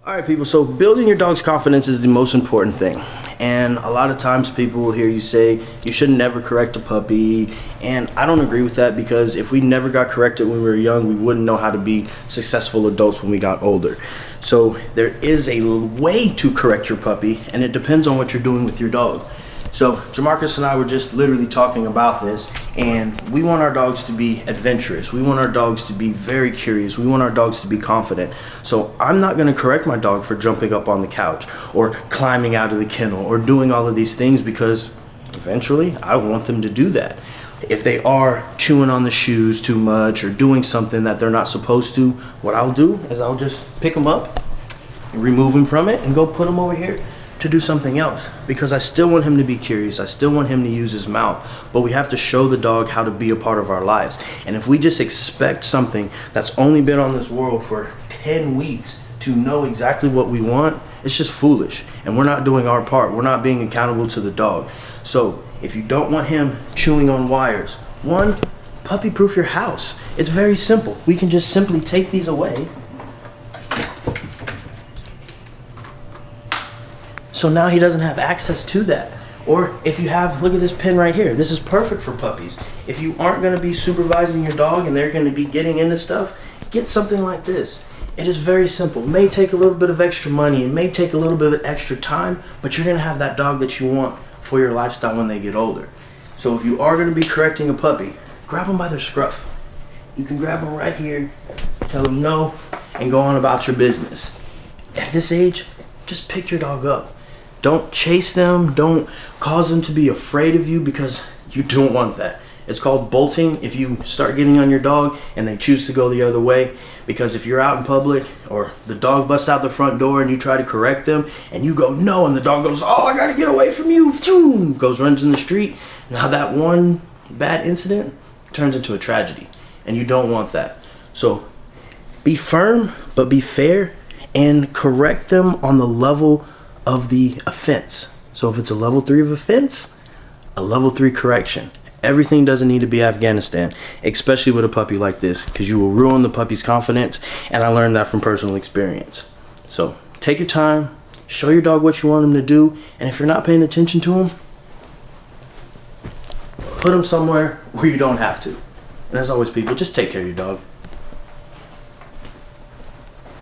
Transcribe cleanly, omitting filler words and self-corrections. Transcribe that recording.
All right, people, so building your dog's confidence is the most important thing. And a lot of times people will hear you say you should never correct a puppy. And I don't agree with that, because if we never got corrected when we were young, we wouldn't know how to be successful adults when we got older. So there is a way to correct your puppy, and it depends on what you're doing with your dog. So Jamarcus and I were just literally talking about this, and we want our dogs to be adventurous. We want our dogs to be very curious. We want our dogs to be confident. So I'm not going to correct my dog for jumping up on the couch or climbing out of the kennel or doing all of these things, because eventually I want them to do that. If they are chewing on the shoes too much or doing something that they're not supposed to, what I'll do is I'll just pick them up and remove them from it and go put them over here to do something else, because I still want him to be curious. I still want him to use his mouth, but we have to show the dog how to be a part of our lives. And if we just expect something that's only been on this world for 10 weeks to know exactly what we want, it's just foolish, and we're not doing our part. We're not being accountable to the dog. So if you don't want him chewing on wires, one, puppy proof your house. It's very simple. We can just simply take these away. So now he doesn't have access to that. Or if you have, look at this pen right here. This is perfect for puppies. If you aren't going to be supervising your dog and they're going to be getting into stuff, get something like this. It is very simple. It may take a little bit of extra money. It may take a little bit of extra time, but you're going to have that dog that you want for your lifestyle when they get older. So if you are going to be correcting a puppy, grab them by their scruff. You can grab them right here, tell them no, and go on about your business. At this age, just pick your dog up. Don't chase them. Don't cause them to be afraid of you, because you don't want that. It's called bolting if you start getting on your dog and they choose to go the other way. Because if you're out in public or the dog busts out the front door and you try to correct them and you go no, and the dog goes, oh, I gotta get away from you, runs in the street. Now that one bad incident turns into a tragedy, and you don't want that. So be firm, but be fair, and correct them on the level of the offense. So if it's a level 3 of offense, a level 3 correction. Everything doesn't need to be Afghanistan, especially with a puppy like this, because you will ruin the puppy's confidence, and I learned that from personal experience. So take your time, show your dog what you want him to do, and if you're not paying attention to him, put him somewhere where you don't have to. And as always, people, just take care of your dog.